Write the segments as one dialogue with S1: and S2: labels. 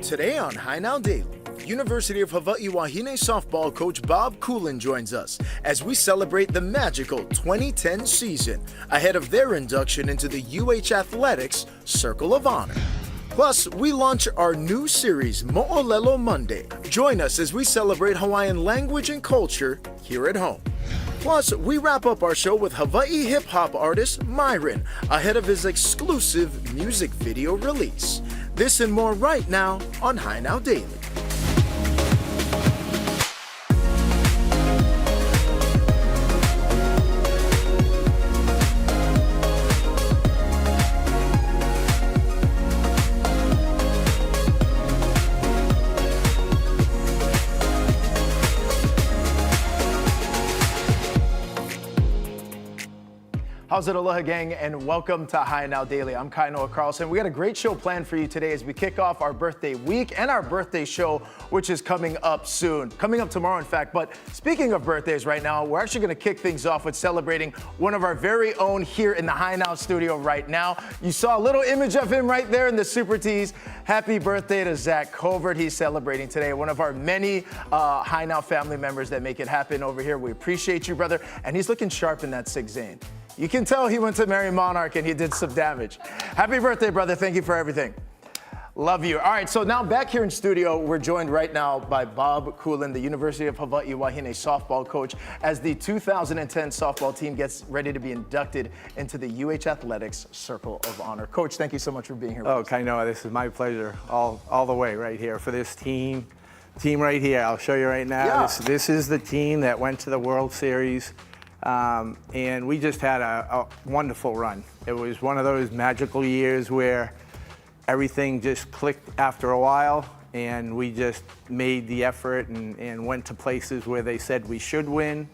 S1: Today on High Now Daily, University of Hawaii Wahine softball coach Bob Coolin joins us as we celebrate the magical 2010 season ahead of their induction into the UH Athletics Circle of Honor. Plus, we launch our new series, Moʻolelo Monday. Join us as we celebrate Hawaiian language and culture here at home. Plus, we wrap up our show with Hawaii hip-hop artist Myron ahead of his exclusive music video release. This and more right now on High Now Daily. How's it, Aloha gang, and welcome to High Now Daily. I'm Kainoa Carlson. We got a great show planned for you today as we kick off our birthday week and our birthday show, which is coming up soon. Coming up tomorrow, in fact. But speaking of birthdays right now, we're actually going to kick things off with celebrating one of our very own here in the High Now studio right now. You saw a little image of him right there in the Super Tees. Happy birthday to Zach Covert. He's celebrating today. One of our many High Now family members that make it happen over here. We appreciate you, brother. And he's looking sharp in that 6 Zane. You can tell he went to Mary Monarch and he did some damage. Happy birthday, brother. Thank you for everything. Love you. All right, so now back here in studio, we're joined right now by Bob Coolin, the University of Hawaii Wahine softball coach, as the 2010 softball team gets ready to be inducted into the UH Athletics Circle of Honor. Coach, thank you so much for being here with us.
S2: Kainoa, this is my pleasure all the way right here for this team right here. I'll show you right now.
S1: Yeah.
S2: This is the team that went to the World Series. And we just had a wonderful run. It was one of those magical years where everything just clicked after a while, and we just made the effort and went to places where they said we should win.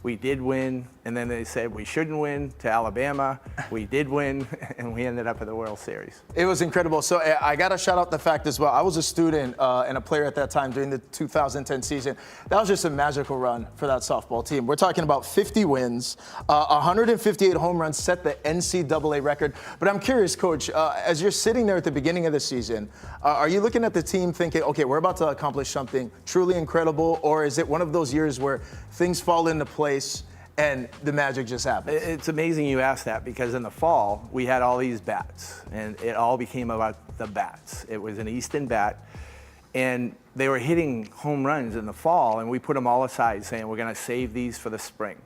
S2: We did win, and then they said we shouldn't win to Alabama. We did win, and we ended up at the World Series.
S1: It was incredible. So I got to shout out the fact as well. I was a student and a player at that time during the 2010 season. That was just a magical run for that softball team. We're talking about 50 wins, 158 home runs, set the NCAA record. But I'm curious, Coach, as you're sitting there at the beginning of the season, are you looking at the team thinking, okay, we're about to accomplish something truly incredible, or is it one of those years where things fall into place and the magic just happens?
S2: It's amazing you asked that, because in the fall, we had all these bats, and it all became about the bats. It was an Easton bat, and they were hitting home runs in the fall, and we put them all aside saying, we're gonna save these for the spring.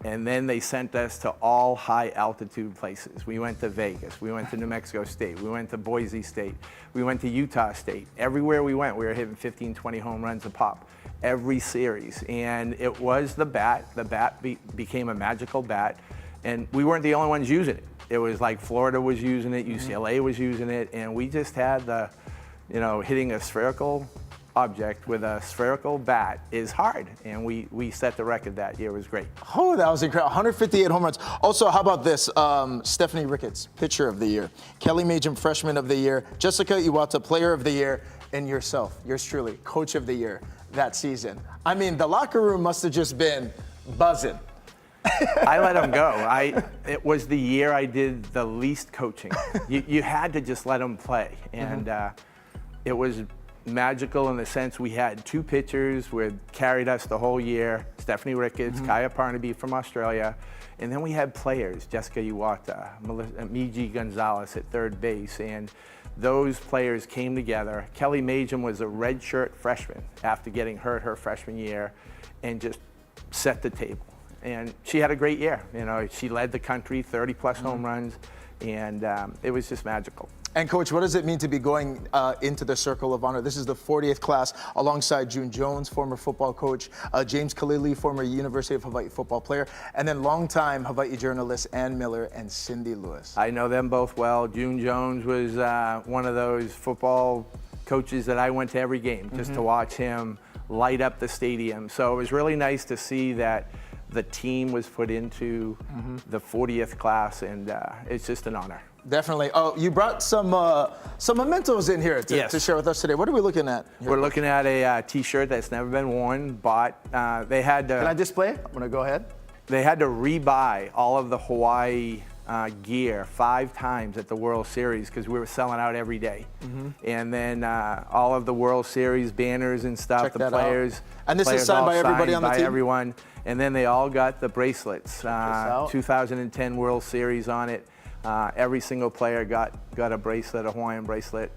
S2: And then they sent us to all high altitude places. We went to Vegas, we went to New Mexico State, we went to Boise State, we went to Utah State. Everywhere we went, we were hitting 15, 20 home runs a pop. Every series, and it was the bat. The bat became a magical bat, and we weren't the only ones using it. It was like Florida was using it, UCLA was using it, and we just had the, hitting a spherical object with a spherical bat is hard, and we set the record that year. It was great.
S1: Oh, that was incredible. 158 home runs. Also, how about this? Stephanie Ricketts, pitcher of the year. Kelly Majum, freshman of the year. Jessica Iwata, player of the year. And yourself, yours truly, coach of the year that season. I mean, the locker room must have just been buzzing.
S2: I let them go. It was the year I did the least coaching. You had to just let them play. And it was magical in the sense we had 2 pitchers who had carried us the whole year, Stephanie Ricketts, Kaya Parnaby from Australia. And then we had players, Jessica Iwata, Miji Gonzalez at third base, and those players came together. Kelly Majum was a redshirt freshman after getting hurt her freshman year, and just set the table. And she had a great year. She led the country, 30+ home runs, and it was just magical.
S1: And Coach, what does it mean to be going into the Circle of Honor? This is the 40th class alongside June Jones, former football coach, James Kalili, former University of Hawaii football player, and then longtime Hawaii journalists Ann Miller and Cindy Lewis.
S2: I know them both well. June Jones was one of those football coaches that I went to every game just to watch him light up the stadium. So it was really nice to see that the team was put into the 40th class, and it's just an honor.
S1: Definitely. Oh, you brought some mementos in here to share with us today. What are we looking at here?
S2: We're looking at a T-shirt that's never been worn, bought. They had to.
S1: Can I display it? I'm gonna go ahead.
S2: They had to rebuy all of the Hawaii gear 5 times at the World Series because we were selling out every day. And then all of the World Series banners and stuff,
S1: Check
S2: the
S1: that
S2: players.
S1: out. And this is
S2: players
S1: signed
S2: all
S1: by everybody on the
S2: by
S1: team?
S2: everyone. And then they all got the bracelets.
S1: out.
S2: 2010 World Series on it. Every single player got a bracelet, a Hawaiian bracelet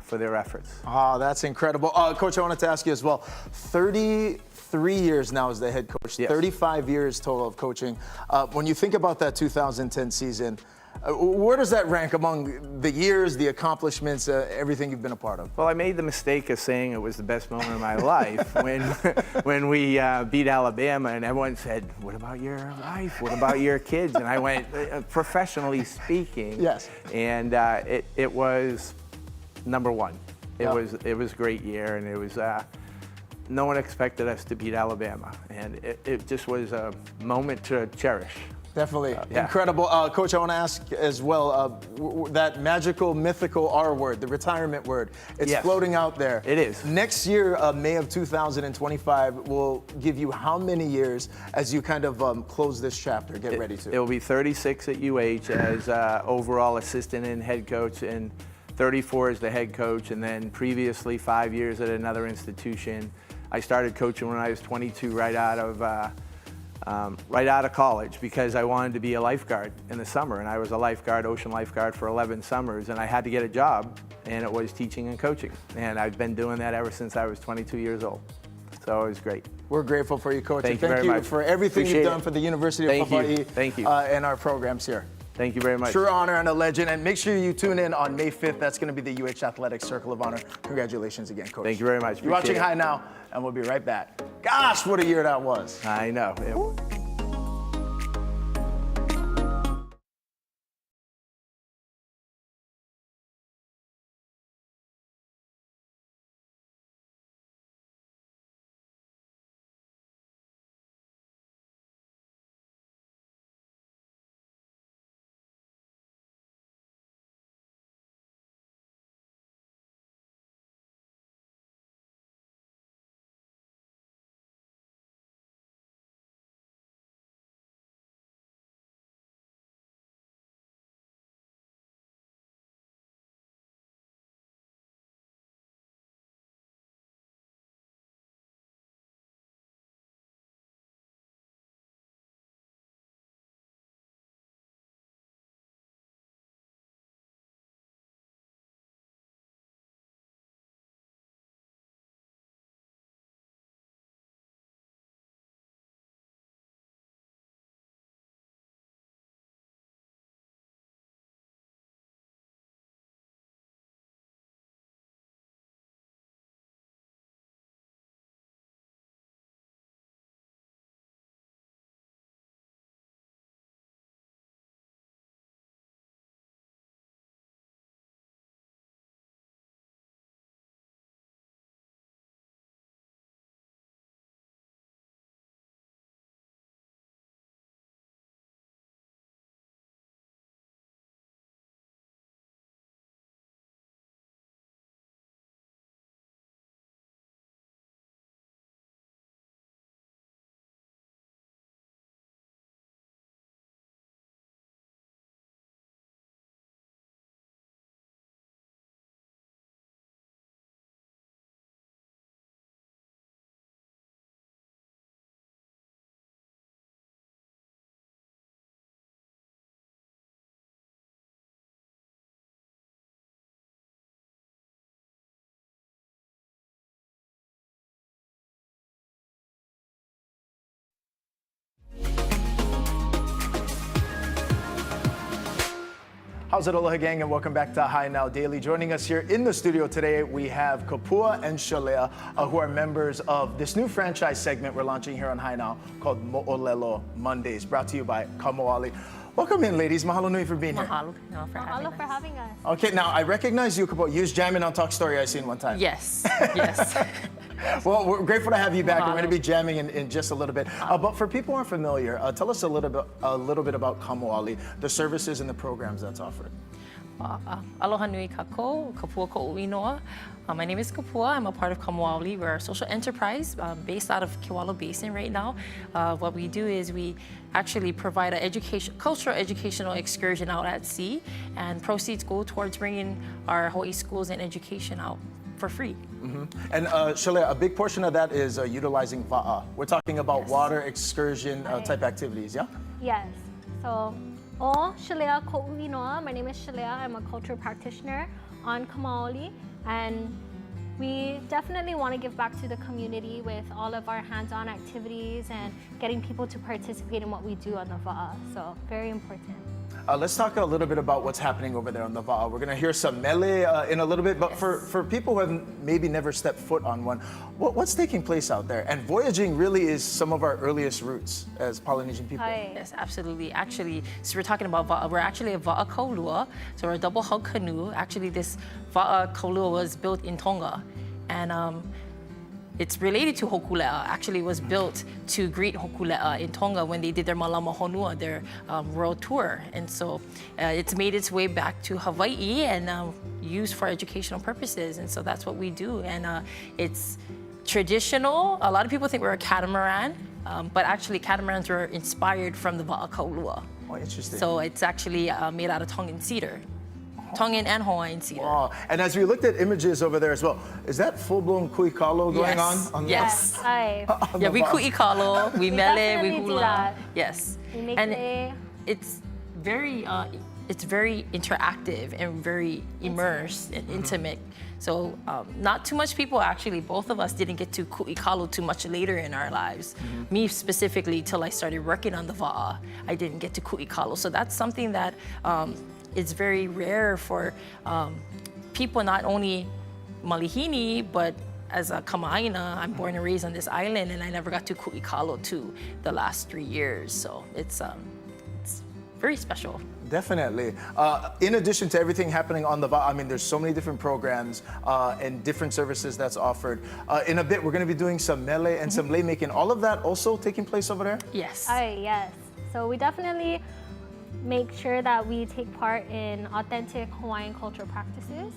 S2: for their efforts.
S1: Oh, that's incredible. Coach, I wanted to ask you as well. 33 years now as the head coach,
S2: Yes.
S1: 35 years total of coaching. When you think about that 2010 season, where does that rank among the years, the accomplishments, everything you've been a part of?
S2: Well, I made the mistake of saying it was the best moment of my life when we beat Alabama, and everyone said, "What about your wife? What about your kids?" And I went, "Professionally speaking,
S1: yes."
S2: And it was number one. It was a great year, and it was. No one expected us to beat Alabama, and it just was a moment to cherish.
S1: Definitely.
S2: Yeah.
S1: Incredible. Coach, I want to ask as well, that magical, mythical R word, the retirement word, it's
S2: Yes.
S1: floating out there.
S2: It is.
S1: Next year, May of 2025, will give you how many years as you kind of close this chapter, get ready to?
S2: It will be 36 at UH as overall assistant and head coach, and 34 as the head coach, and then previously 5 years at another institution. I started coaching when I was 22, right out of college, because I wanted to be a lifeguard in the summer, and I was a lifeguard, ocean lifeguard, for 11 summers, and I had to get a job, and it was teaching and coaching, and I've been doing that ever since I was 22 years old. So it was great.
S1: We're grateful for you, Coach.
S2: Thank
S1: and
S2: you very much.
S1: for everything
S2: Appreciate
S1: you've done
S2: it.
S1: for the University
S2: Thank
S1: of Hawaii
S2: you. Thank you.
S1: and our programs here.
S2: Thank you very much.
S1: True honor and a legend. And make sure you tune in on May 5th. That's going to be the UH Athletics Circle of Honor. Congratulations again, Coach.
S2: Thank you very much.
S1: You're watching
S2: Appreciate it.
S1: High Now, and we'll be right back. Gosh, what a year that was.
S2: I know.
S1: How's it, Aloha gang, and welcome back to High Now Daily. Joining us here in the studio today, we have Kapua and Shalea, who are members of this new franchise segment we're launching here on High Now called Moʻolelo Mondays, brought to you by Kamoali. Welcome in, ladies. Mahalo nui for being here.
S3: Mahalo for having us.
S1: Okay, now I recognize you, Kapua. You was jamming on Talk Story I seen one time.
S3: Yes, yes.
S1: Well, we're grateful to have you back.
S3: Mahalo.
S1: We're going to be jamming in just a little bit. But for people who aren't familiar, tell us a little bit about Kamoali, the services and the programs that's offered.
S3: Aloha nui kako, Kapua ko'uinoa. My name is Kapua. I'm a part of Kamoali. We're a social enterprise based out of Kewalo Basin right now. What we do is we actually provide an cultural educational excursion out at sea, and proceeds go towards bringing our Hawaii schools and education out for free.
S1: And Shalea, a big portion of that is utilizing va'a. We're talking about
S3: Yes.
S1: water excursion type activities, yeah?
S3: Yes. So, o Shalea ko'uinoa. My name is Shalea. I'm a cultural practitioner on Kamaoli, and we definitely want to give back to the community with all of our hands-on activities and getting people to participate in what we do on the va'a. So, very important.
S1: Let's talk a little bit about what's happening over there on the va'a. We're going to hear some mele in a little bit, but for people who have maybe never stepped foot on one, what's taking place out there? And voyaging really is some of our earliest roots as Polynesian people.
S3: Hi.
S4: Yes, absolutely. Actually, so we're talking about va'a. We're actually a va'a kaulua, so we're a double hull canoe. Actually, this va'a kaulua was built in Tonga, and it's related to Hokule'a. Actually, it was built to greet Hokule'a in Tonga when they did their Malama Honua, their world tour. And so it's made its way back to Hawaii and used for educational purposes. And so that's what we do. And it's traditional. A lot of people think we're a catamaran, but actually catamarans were inspired from the va'a kaulua.
S1: Oh, interesting.
S4: So it's actually made out of Tongan cedar. Tongan and Hawaiian cedar.
S1: Wow. And as we looked at images over there as well, is that full-blown kuikalo going
S4: Yes.
S1: on?
S4: Yes.
S3: Hi.
S4: Yeah, we ku'ikalo, we mele, we
S3: definitely do
S4: hula.
S3: that.
S4: Yes.
S3: We make
S4: and
S3: lei.
S4: it's very interactive and very immersed and intimate. So not too much people, actually, both of us didn't get to ku'ikalo too much later in our lives. Me specifically, till I started working on the va'a, I didn't get to ku'ikalo. So that's something that is very rare for people, not only Malihini, but as a Kama'aina, I'm born and raised on this island, and I never got to ku'ikalo to the last 3 years. So it's very special.
S1: Definitely. In addition to everything happening on the va'a, I mean, there's so many different programs and different services that's offered. In a bit, we're going to be doing some mele and some lei making. All of that also taking place over there?
S4: Yes.
S3: Yes. So we definitely make sure that we take part in authentic Hawaiian cultural practices.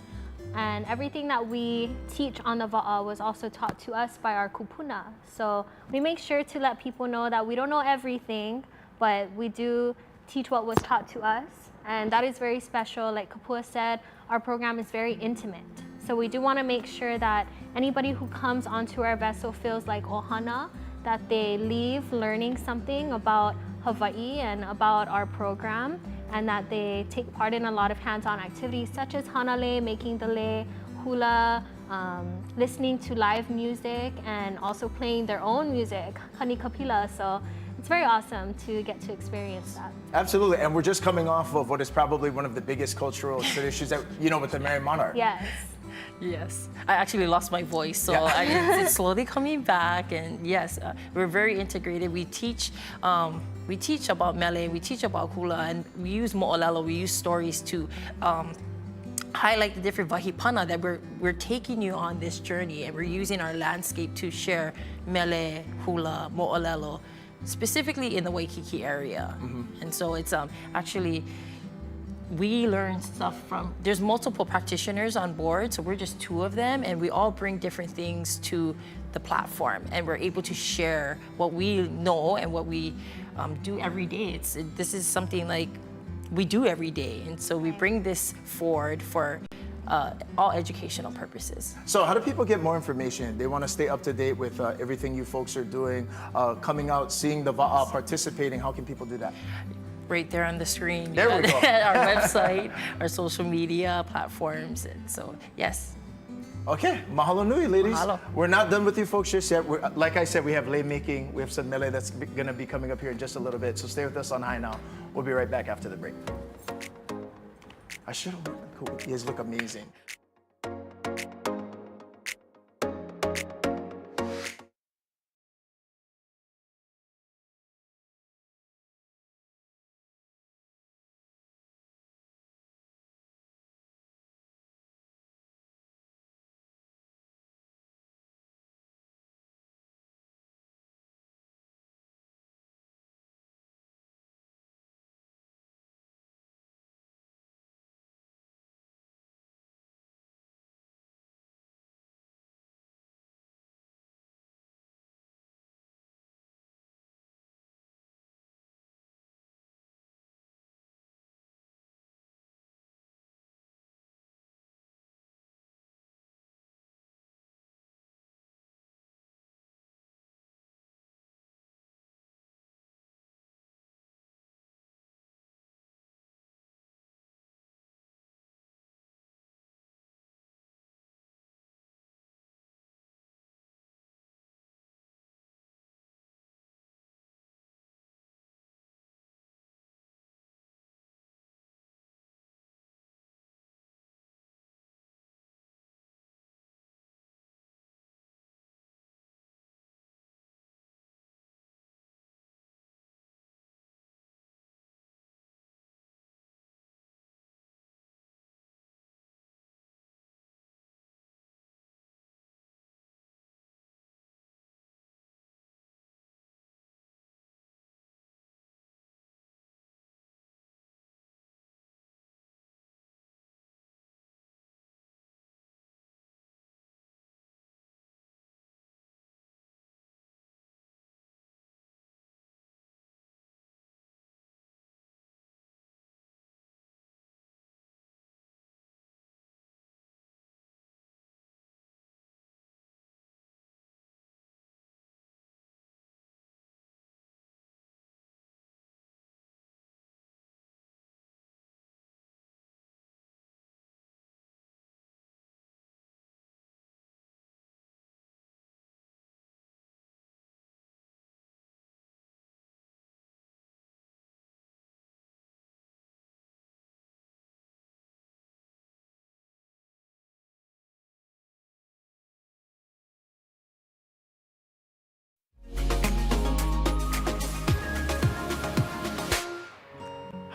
S3: And everything that we teach on the va'a was also taught to us by our kupuna. So we make sure to let people know that we don't know everything, but we do teach what was taught to us. And that is very special. Like Kapua said, our program is very intimate. So we do want to make sure that anybody who comes onto our vessel feels like ohana, that they leave learning something about Hawaii and about our program, and that they take part in a lot of hands-on activities such as hanale, making the lei, hula, listening to live music, and also playing their own music, kanikapila. So it's very awesome to get to experience that.
S1: Absolutely. And we're just coming off of what is probably one of the biggest cultural traditions that, with the Mary Monarch.
S3: Yes.
S4: Yes, I actually lost my voice, so it's slowly coming back. And yes, we're very integrated. We teach about mele, we teach about hula, and we use mo'olelo. We use stories to highlight the different vahipana that we're taking you on this journey, and we're using our landscape to share mele, hula, mo'olelo, specifically in the Waikiki area. And so it's actually, we learn stuff from, there's multiple practitioners on board, so we're just 2 of them, and we all bring different things to the platform, and we're able to share what we know and what we do every day. This is something like we do every day, and so we bring this forward for all educational purposes.
S1: So how do people get more information? They want to stay up to date with everything you folks are doing, coming out, seeing the va'a, participating. How can people do that?
S4: Right there on the screen.
S1: There we go.
S4: Our website, our social media platforms, and so yes.
S1: Okay, mahalo nui, ladies.
S4: Mahalo.
S1: We're not done with you folks just yet. Like I said, we have lei making, we have some mele that's going to be coming up here in just a little bit. So stay with us on High Now. We'll be right back after the break. I should have. Cool. You guys look amazing.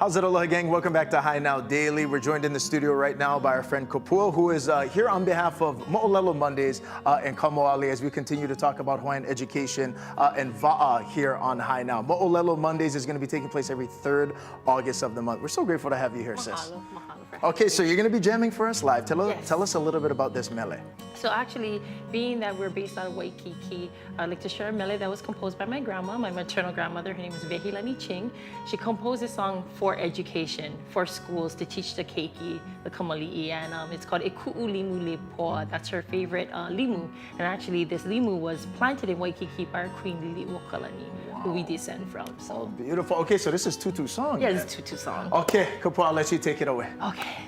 S1: How's it, Aloha gang? Welcome back to High Now Daily. We're joined in the studio right now by our friend Kapua, who is here on behalf of Moʻolelo Mondays and Kamoali as we continue to talk about Hawaiian education and va'a here on High Now. Moʻolelo Mondays is going to be taking place every 3rd August of the month. We're so grateful to have you here, sis.
S4: Mahalo for having
S1: Okay,
S4: me.
S1: so you're going to be jamming for us live.
S4: Yes.
S1: Tell us a little bit about this mele.
S4: So actually, being that we're based out of Waikiki, I'd like to share a mele that was composed by my grandma, my maternal grandmother. Her name is Vehilani Ching. She composed this song for education, for schools, to teach the keiki, the kamali'i, and it's called Eku'u Limu Lepoa. That's her favorite limu. And actually, this limu was planted in Waikiki by our queen, Lili'uokalani, who we descend from. So,
S1: Beautiful. Okay, so this is Tutu song.
S4: yeah,
S1: then.
S4: it's a tutu song.
S1: Okay, Kapua, I'll let you take it away.
S4: Okay.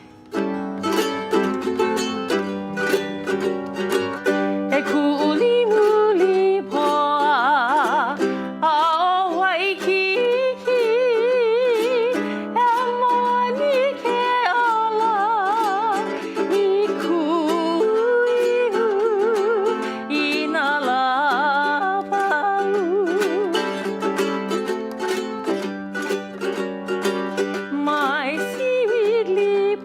S4: My seaweed leap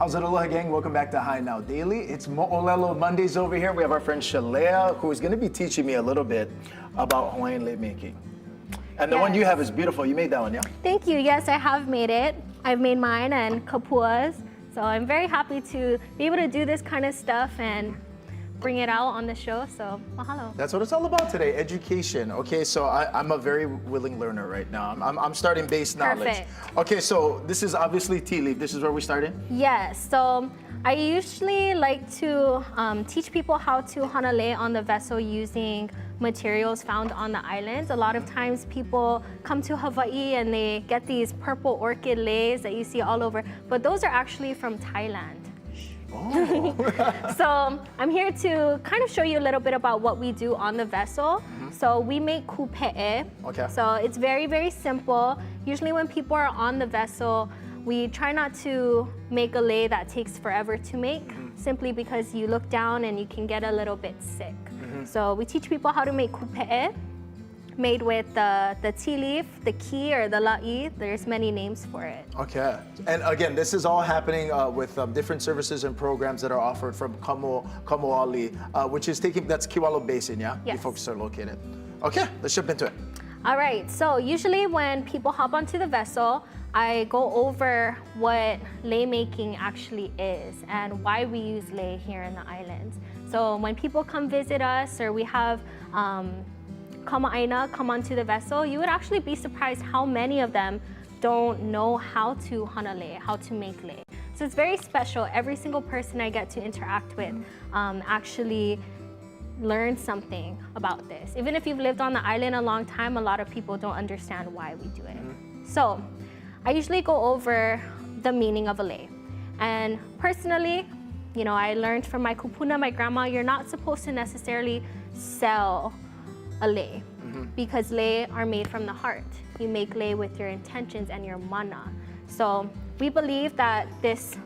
S1: How's it, aloha gang? Welcome back to High Now Daily. It's Mo'olelo Mondays over here. We have our friend Shalea, who is going to be teaching me a little bit about Hawaiian lei making. And the one you have is beautiful. You made that one, yeah?
S3: Thank you. Yes, I have made it. I've made mine and kapuas. So I'm very happy to be able to do this kind of stuff and bring it out on the show. So mahalo.
S1: That's what it's all about today, education. Okay, so I'm a very willing learner right now. I'm starting base knowledge.
S3: Perfect.
S1: Okay, so this is obviously tea leaf. This is where we started?
S3: Yes, so I usually like to teach people how to hanalei on the vessel using materials found on the islands. A lot of times people come to Hawaii and they get these purple orchid leis that you see all over, but those are actually from Thailand.
S1: Oh.
S3: So I'm here to kind of show you a little bit about what we do on the vessel. So we make kupe'e.
S1: Okay.
S3: So it's very, very simple. Usually when people are on the vessel, we try not to make a lei that takes forever to make, simply because you look down and you can get a little bit sick. So we teach people how to make kupe'e, made with the tea leaf, the ki or the la'i. There's many names for it.
S1: Okay. And again, this is all happening with different services and programs that are offered from Kamoali, which is that's Kiwalo Basin, yeah?
S3: Yes.
S1: You folks are located. Okay, let's jump into it.
S3: All right, so usually when people hop onto the vessel, I go over what lei making actually is and why we use lei here in the islands. So when people come visit us or we have kama'aina come onto the vessel, you would actually be surprised how many of them don't know how to hanalei, how to make lei. So it's very special. Every single person I get to interact with actually learn something about this. Even if you've lived on the island a long time, a lot of people don't understand why we do it. So I usually go over the meaning of a lei. And personally, you know, I learned from my kupuna, my grandma, you're not supposed to necessarily sell a lei because lei are made from the heart. You make lei with your intentions and your mana. So we believe that this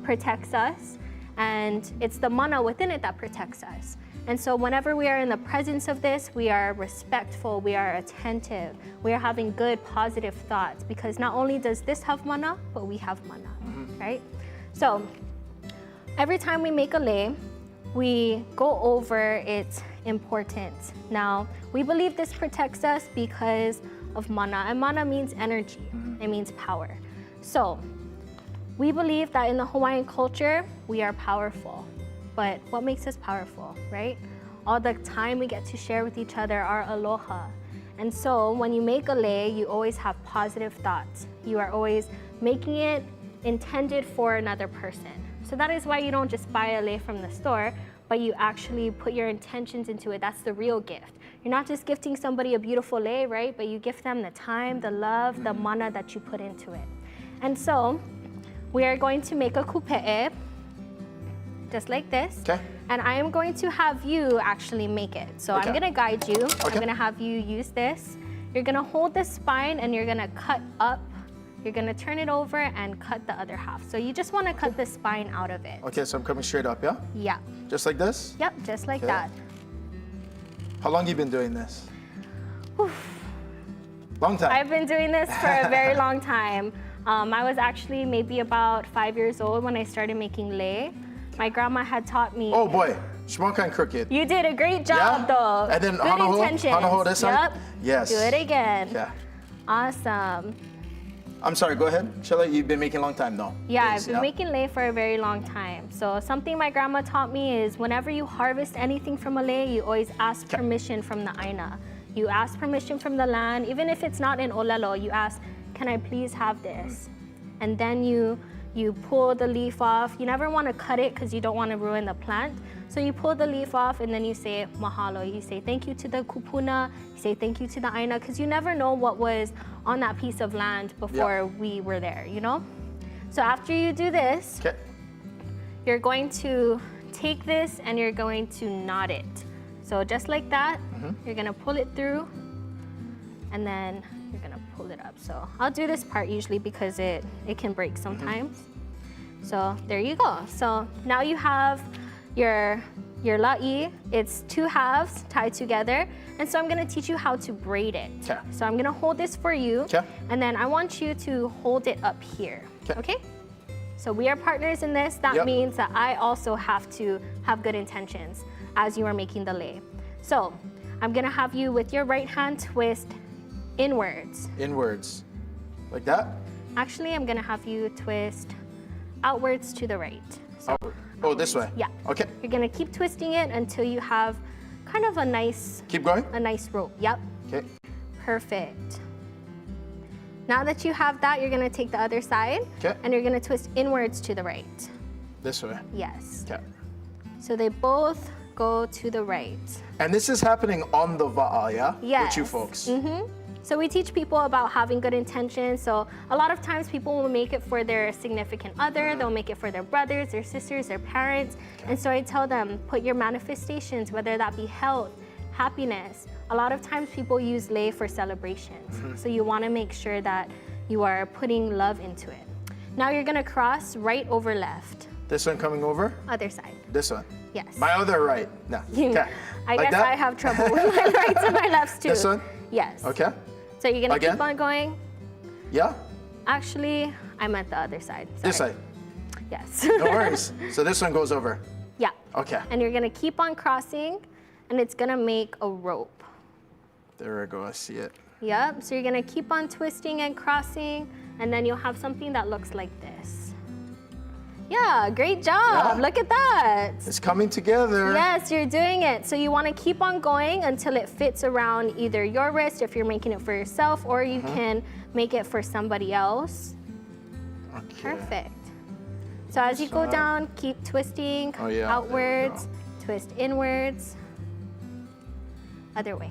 S3: protects us, and it's the mana within it that protects us. And so whenever we are in the presence of this, we are respectful, we are attentive, we are having good, positive thoughts, because not only does this have mana, but we have mana, right? So every time we make a lei, we go over its importance. Now, we believe this protects us because of mana, and mana means energy, it means power. So we believe that in the Hawaiian culture, we are powerful. But what makes us powerful, right? All the time we get to share with each other, our aloha. And so when you make a lei, you always have positive thoughts. You are always making it intended for another person. So that is why you don't just buy a lei from the store, but you actually put your intentions into it. That's the real gift. You're not just gifting somebody a beautiful lei, right? But you gift them the time, the love, the mana that you put into it. And so we are going to make a kupe'e, just like this.
S1: Okay.
S3: And I am going to have you actually make it. So
S1: Okay.
S3: I'm gonna guide you.
S1: Okay.
S3: I'm gonna have you use this. You're gonna hold the spine and you're gonna cut up. You're gonna turn it over and cut the other half. So you just wanna cut the spine out of it.
S1: Okay, so I'm coming straight up, yeah?
S3: Yeah.
S1: Just like this?
S3: Yep, just like
S1: Okay.
S3: that.
S1: How long you been doing this? Long time.
S3: I've been doing this for a very long time. I was actually maybe about 5 years old when I started making lei. My grandma had taught me.
S1: Oh boy, Shmonkan crooked.
S3: You did a great job,
S1: Yeah?
S3: though.
S1: And then
S3: Good
S1: hanaho?
S3: intentions.
S1: Hanaho this one?
S3: Yep.
S1: Yes.
S3: Do it again.
S1: Yeah.
S3: Awesome.
S1: I'm sorry, go ahead. Shelly, you've been making a long time though.
S3: Yeah,
S1: Please,
S3: I've been making lei for a very long time. So something my grandma taught me is whenever you harvest anything from a lei, you always ask permission from the aina. You ask permission from the land, even if it's not in Olelo, you ask, can I please have this? And then you pull the leaf off. You never want to cut it because you don't want to ruin the plant. So you pull the leaf off and then you say mahalo. You say thank you to the kupuna. You say thank you to the aina, because you never know what was on that piece of land before we were there, you know? So after you do this,
S1: Okay.
S3: you're going to take this and you're going to knot it. So just like that, you're gonna pull it through and then you're gonna pull it up. So I'll do this part usually because it can break sometimes. So there you go. So now you have your la'i. It's two halves tied together. And so I'm gonna teach you how to braid it.
S1: Okay.
S3: So I'm gonna hold this for you.
S1: Okay.
S3: And then I want you to hold it up here.
S1: Okay.
S3: Okay? So we are partners in this. That
S1: Yep.
S3: means that I also have to have good intentions as you are making the lei. So I'm gonna have you with your right hand twist inwards.
S1: Inwards. Like that?
S3: Actually, I'm gonna have you twist outwards to the right. So,
S1: Outward. Oh, this way?
S3: yeah.
S1: Okay.
S3: You're gonna keep twisting it until you have kind of a nice
S1: Keep going?
S3: rope. Yep.
S1: Okay.
S3: Perfect. Now that you have that, you're gonna take the other side
S1: Okay.
S3: and you're gonna twist inwards to the right.
S1: This way.
S3: Yes.
S1: Okay.
S3: So they both go to the right.
S1: And this is happening on the va'a, yeah?
S3: Yes.
S1: With you folks.
S3: So we teach people about having good intentions. So a lot of times people will make it for their significant other, they'll make it for their brothers, their sisters, their parents. And so I tell them, put your manifestations, whether that be health, happiness. A lot of times people use lei for celebrations. So you wanna make sure that you are putting love into it. Now you're gonna cross right over left,
S1: This one coming over?
S3: other side.
S1: This one?
S3: Yes.
S1: My other right? No. Okay.
S3: I
S1: Like
S3: guess
S1: that?
S3: I have trouble with my rights and my lefts too.
S1: This one?
S3: Yes.
S1: Okay.
S3: So you're gonna
S1: Again?
S3: keep on going.
S1: Yeah?
S3: Actually, I'm at the other side.
S1: This
S3: Sorry.
S1: side?
S3: Yes.
S1: No worries. So this one goes over.
S3: Yeah.
S1: Okay.
S3: And you're gonna keep on crossing, and it's gonna make a rope.
S1: There we go. I see it.
S3: Yep. So you're gonna keep on twisting and crossing, and then you'll have something that looks like this. Yeah, great job.
S1: Yeah.
S3: Look at that.
S1: It's coming together.
S3: Yes, you're doing it. So you want to keep on going until it fits around either your wrist if you're making it for yourself, or you can make it for somebody else.
S1: Okay.
S3: Perfect. So as you go down, keep twisting
S1: Oh, yeah, there we
S3: outwards, twist inwards, other way.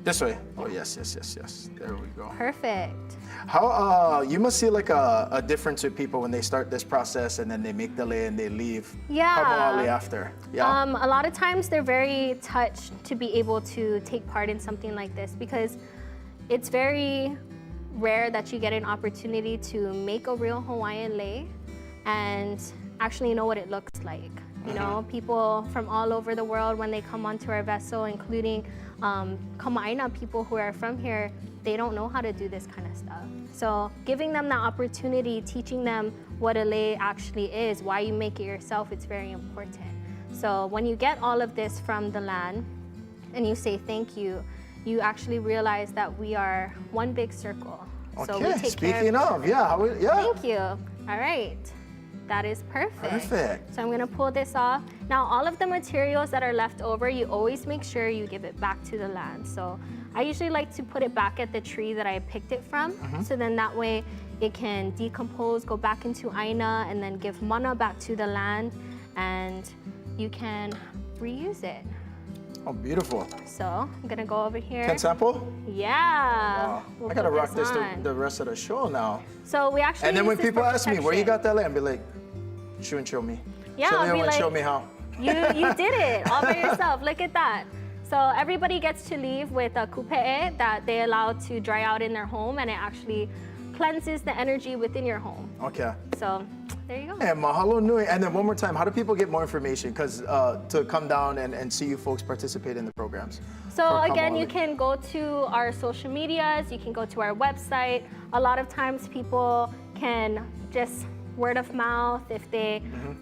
S1: This way. Oh, yes, yes, yes, yes. There we go.
S3: Perfect.
S1: How, you must see like a difference with people when they start this process and then they make the lei and they leave.
S3: Yeah.
S1: Kama'ali after. Yeah.
S3: A lot of times they're very touched to be able to take part in something like this because it's very rare that you get an opportunity to make a real Hawaiian lei and actually know what it looks like. You know, people from all over the world, when they come onto our vessel, including Kama'aina people who are from here, they don't know how to do this kind of stuff. So giving them the opportunity, teaching them what a lei actually is, why you make it yourself, it's very important. So when you get all of this from the land and you say thank you, you actually realize that we are one big circle. So we
S1: Okay,
S3: take care
S1: speaking of, yeah, yeah.
S3: Thank you. All right. That is perfect.
S1: Perfect.
S3: So I'm gonna pull this off. Now all of the materials that are left over, you always make sure you give it back to the land. So I usually like to put it back at the tree that I picked it from. So then that way it can decompose, go back into Aina, and then give mana back to the land, and you can reuse it.
S1: Oh, beautiful.
S3: So I'm gonna go over here.
S1: Can sample?
S3: Yeah.
S1: Wow.
S3: We'll
S1: I gotta
S3: put
S1: rock this
S3: on.
S1: the rest of the show now.
S3: So we actually
S1: And then
S3: use
S1: when
S3: this
S1: people
S3: for
S1: ask me, where you got
S3: protection.
S1: that lei, I'll be like, show me.
S3: Yeah,
S1: show
S3: I'll
S1: me
S3: be
S1: and
S3: like,
S1: show me how.
S3: You did it all by yourself. Look at that. So everybody gets to leave with a kupe'e that they allow to dry out in their home, and it actually cleanses the energy within your home.
S1: Okay.
S3: So there you go.
S1: And mahalo nui. And then one more time, how do people get more information? Because to come down and see you folks participate in the programs.
S3: So
S1: for
S3: again, you
S1: Kama'ali.
S3: can go to our social medias, you can go to our website. A lot of times people can just word of mouth. If they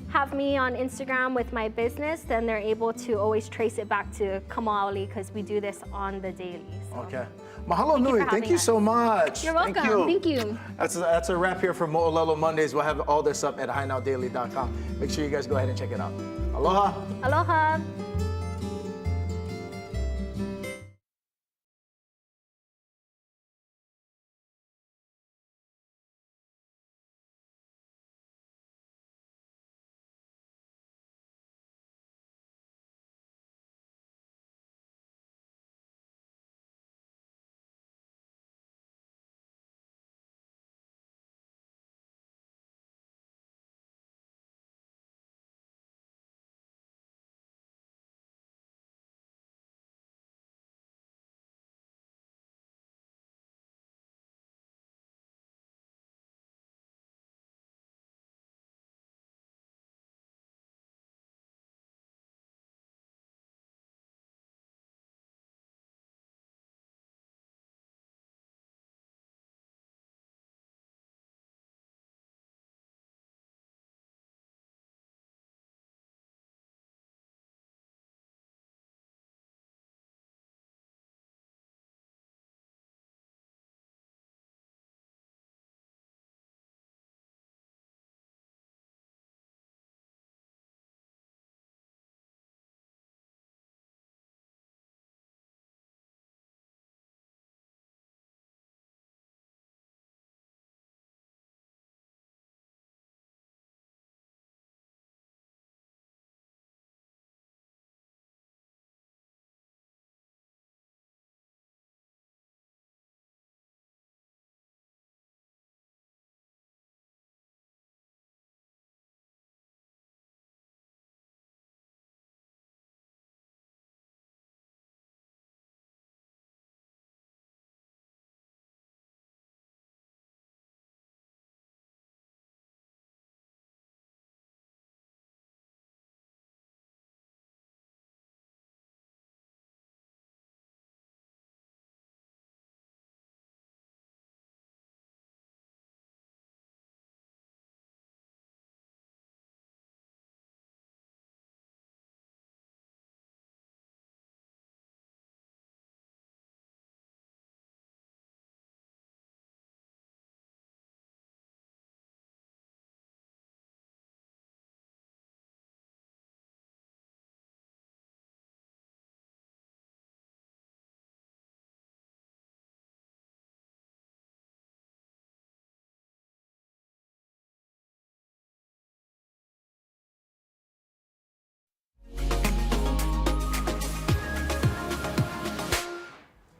S3: have me on Instagram with my business, then they're able to always trace it back to Kama'aoli because we do this on the daily. So.
S1: Okay. Mahalo
S3: Thank you
S1: nui.
S3: for
S1: Thank
S3: having
S1: you
S3: us.
S1: so much.
S3: You're welcome. Thank you.
S1: That's a wrap here from Mo'olelo Mondays. We'll have all this up at HighNowDaily.com. Make sure you guys go ahead and check it out. Aloha.
S3: Aloha.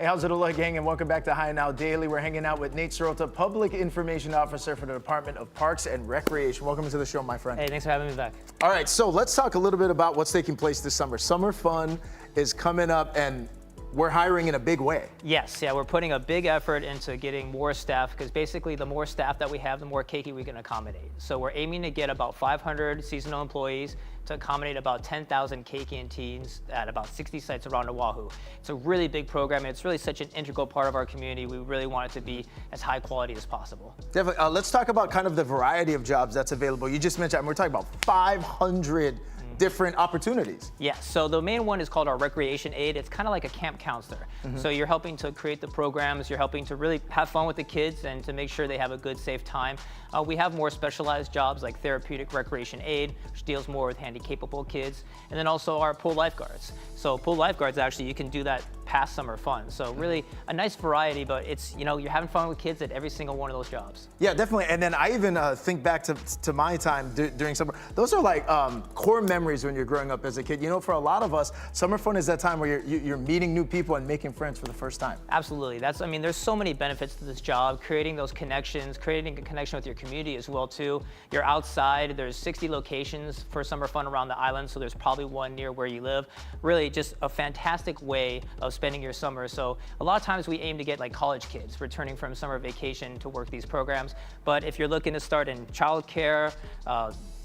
S1: Hey, how's it, Aloha gang, and welcome back to High Now Daily. We're hanging out with Nate Sirota, Public Information Officer for the Department of Parks and Recreation. Welcome to the show, my friend.
S5: Hey, thanks for having me back.
S1: All right, so let's talk a little bit about what's taking place this summer. Summer Fun is coming up, and we're hiring in a big way.
S5: Yes, yeah, we're putting a big effort into getting more staff because basically the more staff that we have, the more keiki we can accommodate. So we're aiming to get about 500 seasonal employees to accommodate about 10,000 keiki and teens at about 60 sites around Oahu. It's a really big program, and it's really such an integral part of our community. We really want it to be as high quality as possible.
S1: Definitely. Let's talk about kind of the variety of jobs that's available. You just mentioned, we're talking about 500 different opportunities.
S5: Yeah, so the main one is called our recreation aid. It's kind of like a camp counselor. So you're helping to create the programs, you're helping to really have fun with the kids and to make sure they have a good, safe time. We have more specialized jobs like therapeutic recreation aid, which deals more with handy-capable kids, and then also our pool lifeguards. So pool lifeguards, actually, you can do that past summer fun. So really a nice variety, but it's, you know, you're having fun with kids at every single one of those jobs.
S1: Yeah, definitely. And then I even think back to my time during summer. Those are like core memories when you're growing up as a kid. You know, for a lot of us, summer fun is that time where you're meeting new people and making friends for the first time.
S5: Absolutely. I mean, there's so many benefits to this job, creating those connections, creating a connection with your community as well, too. You're outside. There's 60 locations for summer fun around the island, so there's probably one near where you live. Really just a fantastic way of spending your summer. So a lot of times we aim to get like college kids returning from summer vacation to work these programs. But if you're looking to start in childcare,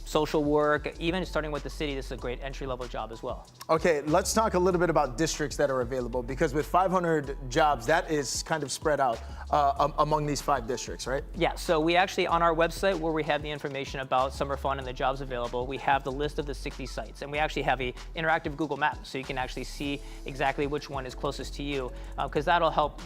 S5: social work, even starting with the city, this is a great entry-level job as well.
S1: Okay, let's talk a little bit about districts that are available, because with 500 jobs, that is kind of spread out among these 5 districts, right?
S5: Yeah, so we actually, on our website where we have the information about summer fun and the jobs available, we have the list of the 60 sites, and we actually have a interactive Google map, so you can actually see exactly which one is closest to you, because that'll help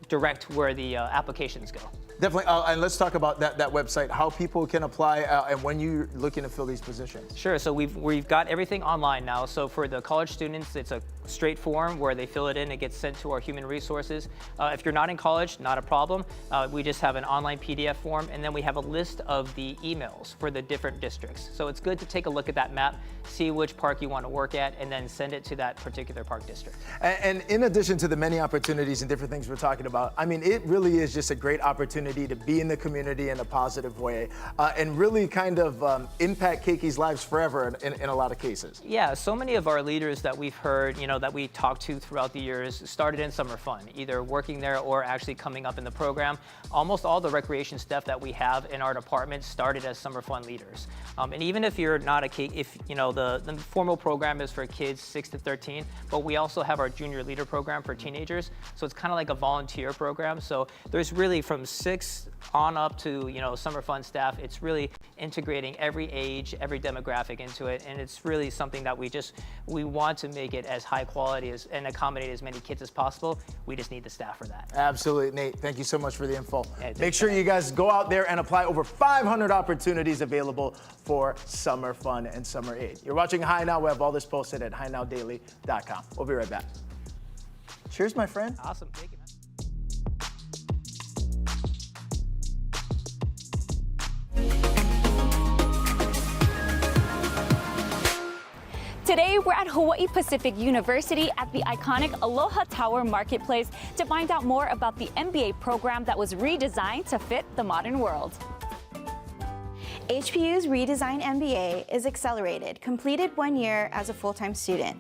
S5: direct where the applications go.
S1: Definitely, and let's talk about that website, how people can apply and when you're looking to fill these positions.
S5: Sure, so we've got everything online now. So for the college students, it's a straight form where they fill it in, it gets sent to our human resources. If you're not in college, not a problem. We just have an online PDF form, and then we have a list of the emails for the different districts. So it's good to take a look at that map, see which park you want to work at, and then send it to that particular park district.
S1: And in addition to the many opportunities and different things we're talking about, I mean, it really is just a great opportunity to be in the community in a positive way and really kind of impact keiki's lives forever in a lot of cases.
S5: Yeah, so many of our leaders that we've heard, you know, that we talked to throughout the years started in summer fun, either working there or actually coming up in the program. Almost all the recreation staff that we have in our department started as summer fun leaders. And even if you're not if you know, the formal program is for kids 6 to 13, but we also have our junior leader program for teenagers. So it's kind of like a volunteer program. So there's really from 6 on up to, you know, summer fun staff. It's really integrating every age, every demographic into it, and it's really something that we want to make it as high quality and accommodate as many kids as possible. We just need the staff for that.
S1: Absolutely, Nate. Thank you so much for the info.
S5: Yeah,
S1: make sure you guys go out there and apply. Over 500 opportunities available for summer fun and summer aid. You're watching High Now. We have all this posted at highnowdaily.com. We'll be right back. Cheers, my friend.
S5: Awesome. Thank you, man.
S6: Today, we're at Hawaii Pacific University at the iconic Aloha Tower Marketplace to find out more about the MBA program that was redesigned to fit the modern world.
S7: HPU's redesigned MBA is accelerated, completed 1 year as a full-time student.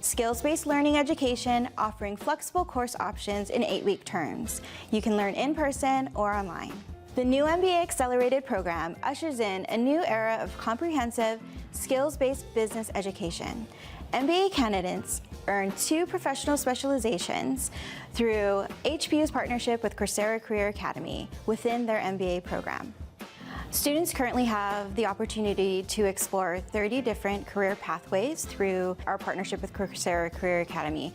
S7: Skills-based learning education offering flexible course options in 8-week terms. You can learn in person or online. The new MBA Accelerated program ushers in a new era of comprehensive, skills-based business education. MBA candidates earn 2 professional specializations through HPU's partnership with Coursera Career Academy within their MBA program. Students currently have the opportunity to explore 30 different career pathways through our partnership with Coursera Career Academy.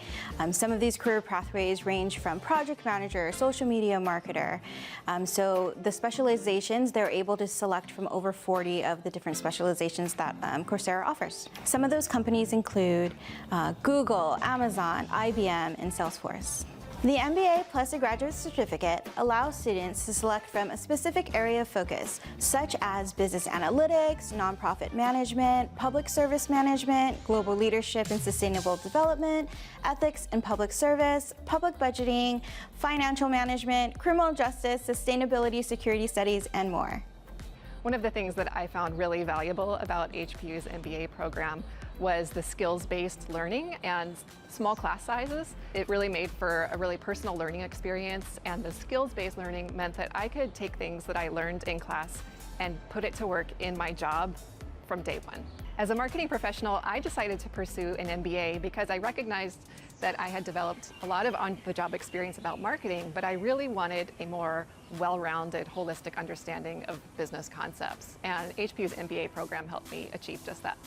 S7: Some of these career pathways range from project manager, social media marketer. So the specializations, they're able to select from over 40 of the different specializations that Coursera offers. Some of those companies include Google, Amazon, IBM, and Salesforce. The MBA plus a graduate certificate allows students to select from a specific area of focus, such as business analytics, nonprofit management, public service management, global leadership and sustainable development, ethics and public service, public budgeting, financial management, criminal justice, sustainability, security studies, and more.
S8: One of the things that I found really valuable about HPU's MBA program was the skills-based learning and small class sizes. It really made for a really personal learning experience, and the skills-based learning meant that I could take things that I learned in class and put it to work in my job from day one. As a marketing professional, I decided to pursue an MBA because I recognized that I had developed a lot of on-the-job experience about marketing, but I really wanted a more well-rounded, holistic understanding of business concepts. And HPU's MBA program helped me achieve just that.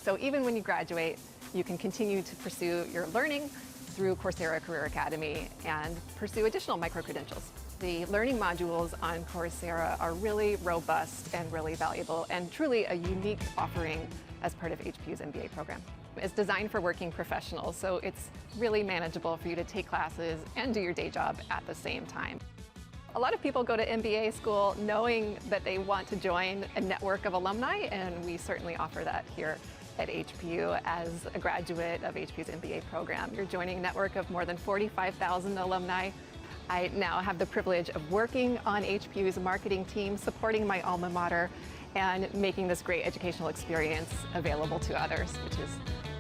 S8: So even when you graduate, you can continue to pursue your learning through Coursera Career Academy and pursue additional micro-credentials. The learning modules on Coursera are really robust and really valuable, and truly a unique offering as part of HPU's MBA program. It's designed for working professionals, so it's really manageable for you to take classes and do your day job at the same time. A lot of people go to MBA school knowing that they want to join a network of alumni, and we certainly offer that here at HPU as a graduate of HPU's MBA program. You're joining a network of more than 45,000 alumni. I now have the privilege of working on HPU's marketing team, supporting my alma mater, and making this great educational experience available to others, which is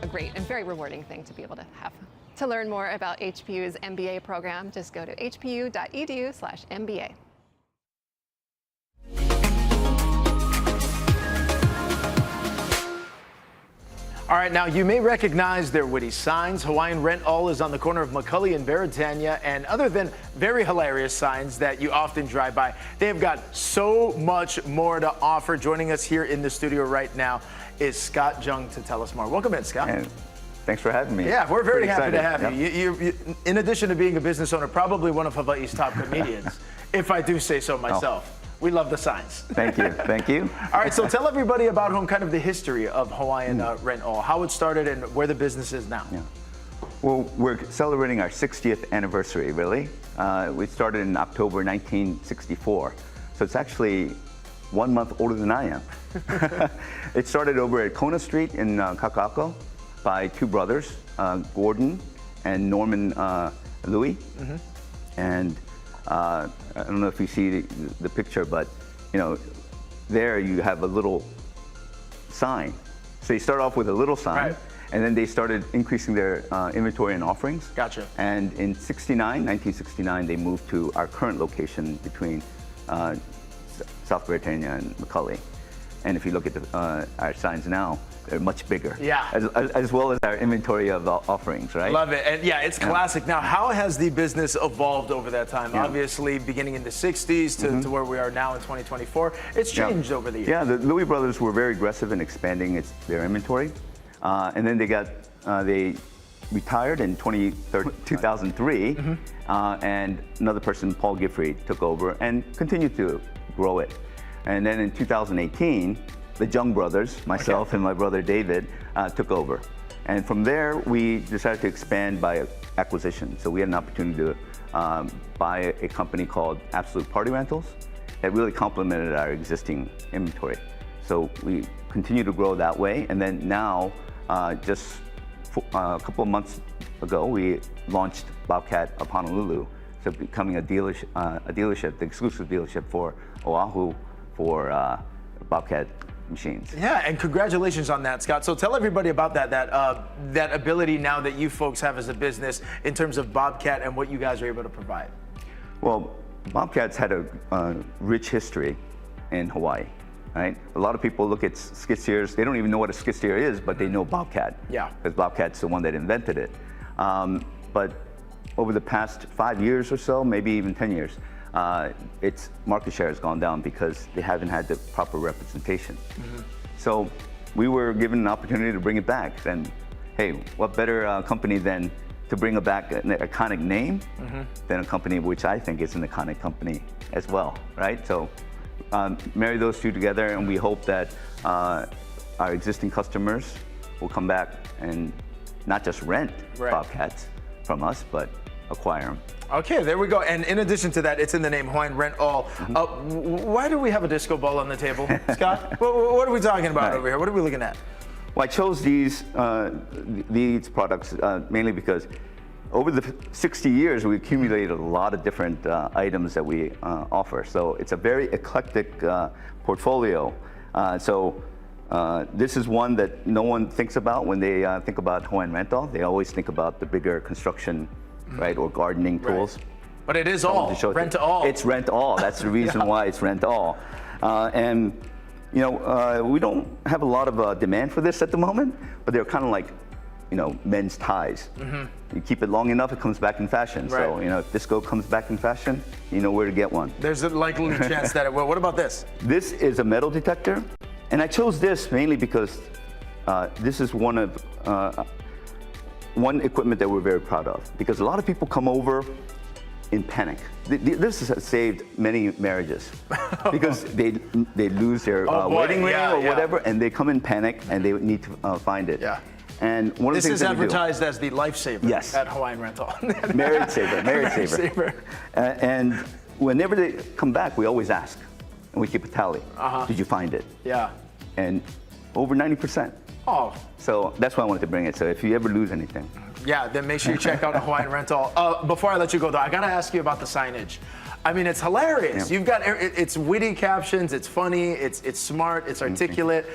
S8: a great and very rewarding thing to be able to have. To learn more about HPU's MBA program, just go to hpu.edu/MBA.
S1: All right, now you may recognize their witty signs. Hawaiian Rent-All is on the corner of McCully and Veritania, and other than very hilarious signs that you often drive by, they have got so much more to offer. Joining us here in the studio right now is Scott Jung to tell us more. Welcome in, Scott.
S9: And thanks for having me.
S1: Yeah, we're very happy to have
S9: Yep.
S1: you. You. In addition to being a business owner, probably one of Hawaii's top comedians, if I do say so myself. We love the signs.
S9: Thank you. Thank you.
S1: All right, so tell everybody about kind of the history of Hawaiian Rent-All, how it started and where the business is now.
S9: Yeah. Well, we're celebrating our 60th anniversary, really. We started in October 1964, so it's actually 1 month older than I am. It started over at Kona Street in Kaka'ako by two brothers, Gordon and Norman Louis. Mm-hmm. And I don't know if you see the picture, but there you have a little sign. So you start off with a little sign, right, and then they started increasing their inventory and offerings.
S1: Gotcha.
S9: And in 1969, they moved to our current location between South Britannia and McCully. And if you look at our signs now, they're much bigger. Yeah. As well as our inventory of offerings, right?
S1: Love it. And yeah, it's classic. Now, how has the business evolved over that time? Yeah. Obviously, beginning in the 60s to where we are now in 2024, it's changed over the years.
S9: Yeah, the Louis brothers were very aggressive in expanding their inventory. And then they retired in 2003, and another person, Paul Giffrey, took over and continued to grow it. And then in 2018, the Jung brothers, myself and my brother David, took over. And from there, we decided to expand by acquisition. So we had an opportunity to buy a company called Absolute Party Rentals that really complemented our existing inventory. So we continue to grow that way. And then now, just a couple of months ago, we launched Bobcat of Honolulu, so becoming a dealership, the exclusive dealership for Oahu for Bobcat machines.
S1: Yeah, and congratulations on that, Scott. So tell everybody about that ability now that you folks have as a business in terms of Bobcat and what you guys are able to provide.
S9: Well, Bobcat's had a rich history in Hawaii, right? A lot of people look at skid steers, they don't even know what a skid steer is, but they know Bobcat. Yeah. Because Bobcat's the one that invented it. But over the past 5 years or so, maybe even 10 years, its market share has gone down because they haven't had the proper representation. So we were given an opportunity to bring it back. And hey, what better company than to bring back an iconic name than a company which I think is an iconic company as well, right? So marry those two together, and we hope that our existing customers will come back and not just rent Bobcats from us, but acquire them.
S1: Okay, there we go. And in addition to that, it's in the name Hawaiian Rent-All. Why do we have a disco ball on the table, Scott? What are we talking about over here? What are we looking at?
S9: Well, I chose these products mainly because over the 60 years, we accumulated a lot of different items that we offer. So it's a very eclectic portfolio. This is one that no one thinks about when they think about Hawaiian Rent-All. They always think about the bigger construction, right, or gardening tools.
S1: Right. But it is all rent-all.
S9: It's rent-all. That's the reason why it's rent-all. And you know, we don't have a lot of demand for this at the moment, but they're kind of like, you know, men's ties. You keep it long enough, it comes back in fashion.
S1: Right.
S9: So, you know, if disco comes back in fashion, you know where to get one.
S1: There's a likely chance that it will. What about this?
S9: This is a metal detector, and I chose this mainly because this is one equipment that we're very proud of. Because a lot of people come over in panic. This has saved many marriages because they lose their wedding ring or whatever, and they come in panic and they need to find it.
S1: Yeah.
S9: And one of
S1: this
S9: the things
S1: is advertised as the lifesaver at Hawaiian Rent-All.
S9: Marriage saver. And whenever they come back, we always ask, and we keep a tally. Did you find it?
S1: Yeah.
S9: And over 90%.
S1: Oh.
S9: So that's why I wanted to bring it. So if you ever lose anything.
S1: Yeah, then make sure you check out Hawaiian Rent-All. Before I let you go, though, I gotta ask you about the signage. I mean, it's hilarious. You've got it's witty captions, it's funny, it's smart, it's articulate.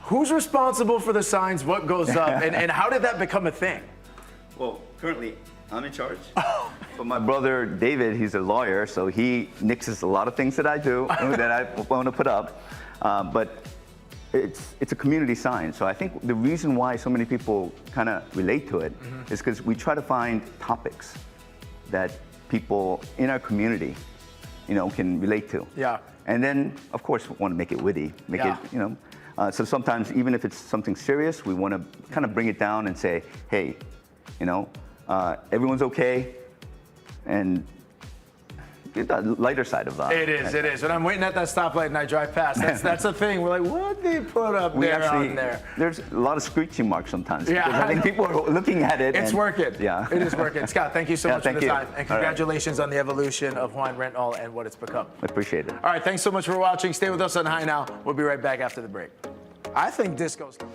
S1: Who's responsible for the signs? What goes up, and how did that become a thing?
S9: Well, currently I'm in charge. But my brother David, he's a lawyer, so he nixes a lot of things that I do that I want to put up. But it's a community sign. So I think the reason why so many people kind of relate to it is because we try to find topics that people in our community, you know, can relate to.
S1: Yeah.
S9: And then, of course, we want to make it witty, make it, you know. So sometimes, even if it's something serious, we want to kind of bring it down and say, hey, you know, everyone's okay, and get the lighter side of that.
S1: It is. When I'm waiting at that stoplight and I drive past, that's the thing. We're like, what they put up on there?
S9: There's a lot of screeching marks sometimes.
S1: Yeah,
S9: because I think people are looking at it.
S1: It's working.
S9: Yeah.
S1: It is working. Scott, thank you so much for the time. And
S9: All
S1: congratulations on the evolution of Hawaiian Rent-All and what it's become.
S9: I appreciate it.
S1: All right, thanks so much for watching. Stay with us on High Now. We'll be right back after the break. I think disco's coming.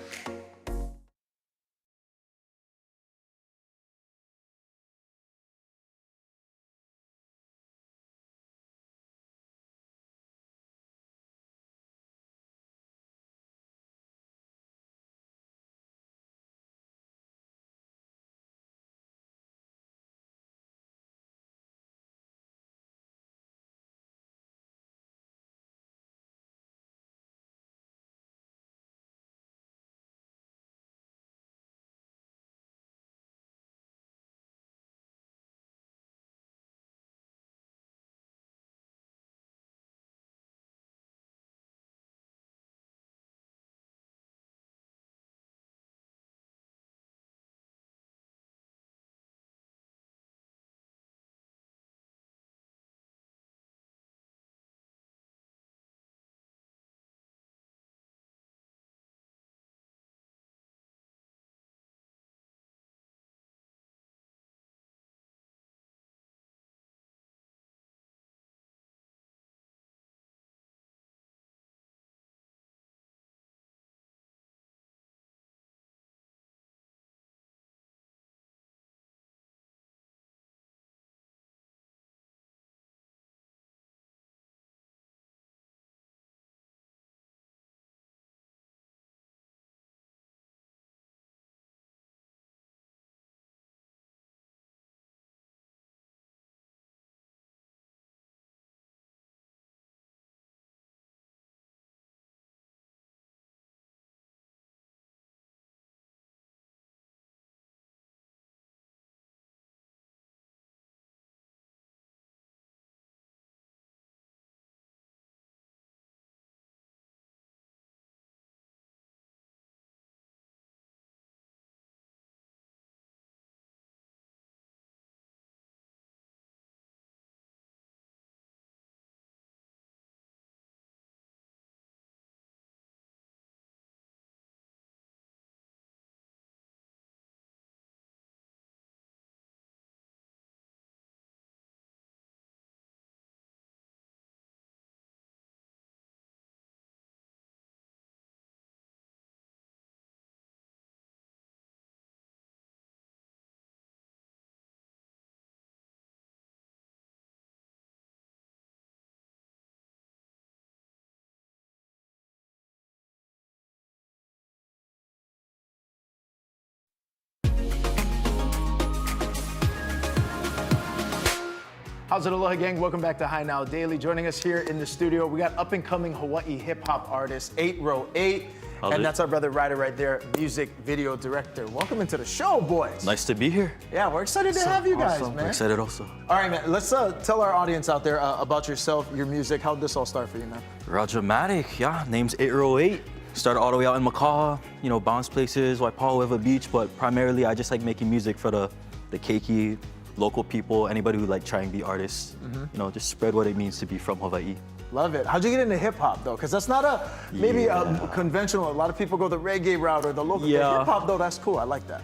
S1: How's it, Aloha gang? Welcome back to High Now Daily. Joining us here in the studio, we got up-and-coming Hawaii hip-hop artist 808. And that's our brother Ryder right there, music video director. Welcome into the show, boys.
S10: Nice to be here.
S1: Yeah, we're excited to have you guys, man.
S10: We're excited also.
S1: All right, man, let's tell our audience out there about yourself, your music. How'd this all start for you, man?
S10: Dramatic, yeah. Name's 808. Started all the way out in Makaha, you know, bounce places, Waipahu, Ewa Beach, but primarily I just like making music for the keiki, local people, anybody who like try and be artists. You know, just spread what it means to be from Hawaii.
S1: Love it. How'd you get into hip hop though? Because that's not maybe a conventional. A lot of people go the reggae route or the local.
S10: Yeah.
S1: The hip hop though, that's cool. I like that.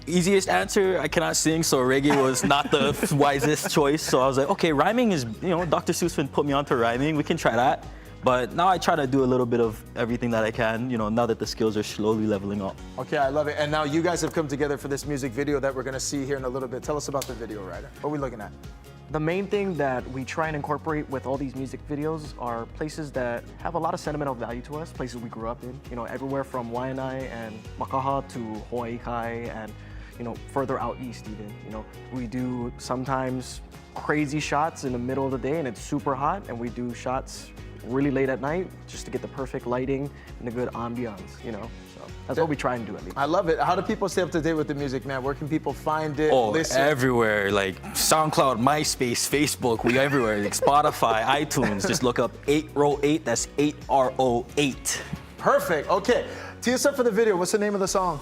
S10: Easiest answer, I cannot sing, so reggae was not the wisest choice. So I was like, okay, rhyming is, you know, Dr. Seuss put me onto rhyming. We can try that. But now I try to do a little bit of everything that I can, you know, now that the skills are slowly leveling up.
S1: Okay, I love it. And now you guys have come together for this music video that we're gonna see here in a little bit. Tell us about the video, Ryder. What are we looking at?
S11: The main thing that we try and incorporate with all these music videos are places that have a lot of sentimental value to us, places we grew up in, you know, everywhere from Waianae and Makaha to Hawaii Kai and, you know, further out east even, you know. We do sometimes crazy shots in the middle of the day and it's super hot, and we do shots really late at night just to get the perfect lighting and the good ambiance, you know. That's what we try and do at least.
S1: I love it. How do people stay up to date with the music, man? Where can people find it, listen?
S10: Everywhere, like SoundCloud, MySpace, Facebook, we everywhere. Like Spotify, iTunes, just look up 808, that's 8RO8.
S1: Perfect, okay. Tee us up for the video. What's the name of the song?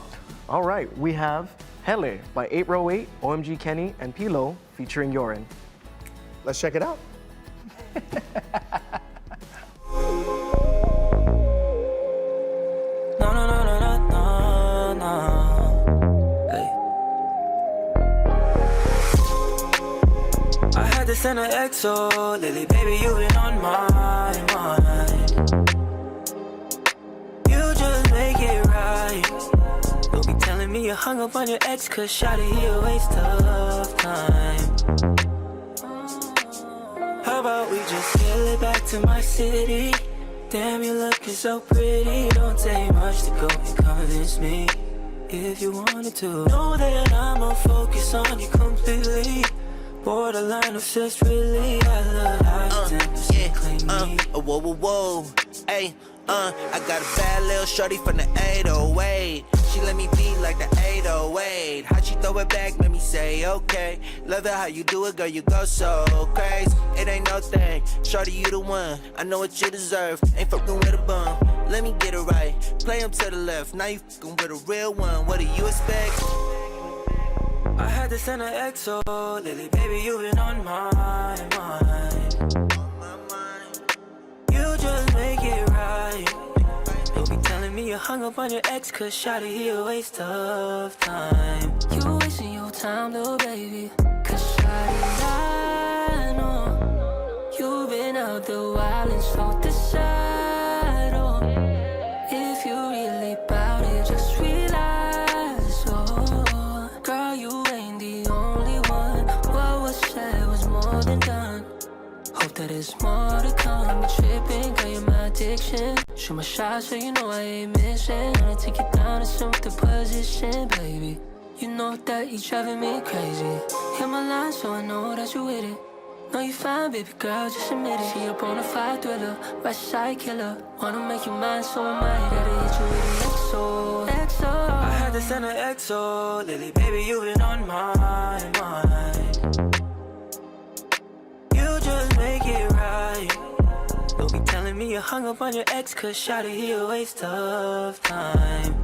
S11: All right, we have Hele by 808, OMG Kenny, and Pilo featuring Yorin.
S1: Let's check it out.
S12: Send an XO, Lily, baby, you been on my mind. You just make it right. Don't be telling me you hung up on your ex, cause shawty, he a waste of time. How about we just steal it back to my city? Damn, you looking so pretty. Don't take much to go and convince me. If you wanted to, know that I'ma focus on you completely. Borderline obsessed, really. I love how you 10% claim me.
S13: Whoa, whoa, whoa. Hey, I got a bad little shorty from the 808. She let me be like the 808. How she throw it back, made me say, okay. Love it how you do it, girl, you go so crazy. It ain't no thing, shorty, you the one. I know what you deserve, ain't fucking with a bum. Let me get it right, play him to the left. Now you fucking with a real one, what do you expect?
S12: I had to send an XO, Lily, baby, you been on my mind. You just make it right. Don't be telling me you hung up on your ex, cause shawty, he a waste of time. You wasting your time, though, baby. Cause shawty, I know you been out the wild and so decide, oh. If you really bout it, just realize, oh. Girl, you ain't the only one. What was said was more than done. Hope that it's more to come. You tripping, girl, you're my addiction. Shoot my shot so you know I ain't missing. Wanna take you down to some the position, baby. You know that you driving me crazy. Hit my line so I know that you with it. Know you fine, baby girl, just admit it. She a bonafide thriller, west side killer. Wanna make you mine, so I might gotta hit you with an XO. I had to send an XO, Lily, baby, you been on my mind. You just make it right. Don't be telling me you hung up on your ex, cause shawty, he a waste of time.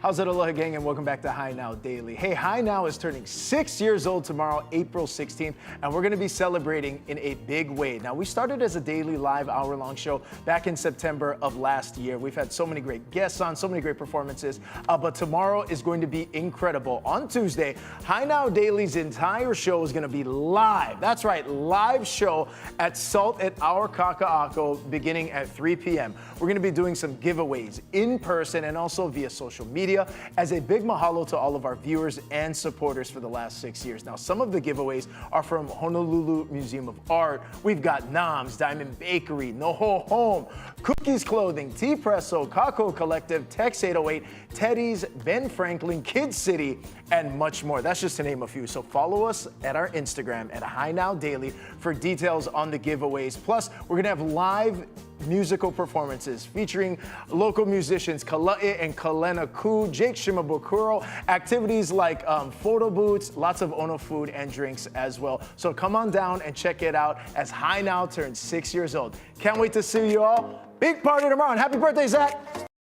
S1: How's it, Aloha gang, and welcome back to High Now Daily. Hey, High Now is turning 6 years old tomorrow, April 16th, and we're gonna be celebrating in a big way. Now, we started as a daily live hour-long show back in September of last year. We've had so many great guests on, so many great performances, but tomorrow is going to be incredible. On Tuesday, High Now Daily's entire show is gonna be live. That's right, live show at Salt at Our Kaka'ako beginning at 3 p.m. We're gonna be doing some giveaways in person and also via social media as a big mahalo to all of our viewers and supporters for the last 6 years. Now, some of the giveaways are from Honolulu Museum of Art. We've got Nam's, Diamond Bakery, Noho Home, Cookies Clothing, Tea Presso, Kako Collective, Tex 808, Teddy's, Ben Franklin, Kid City, and much more. That's just to name a few. So follow us at our Instagram at High Now Daily for details on the giveaways. Plus, we're gonna have live musical performances featuring local musicians Kala'e and Kalena Ku, Jake Shimabukuro, activities like photo booths, lots of Ono food and drinks as well. So come on down and check it out as High Now turns 6 years old. Can't wait to see you all. Big party tomorrow, and happy birthday, Zach!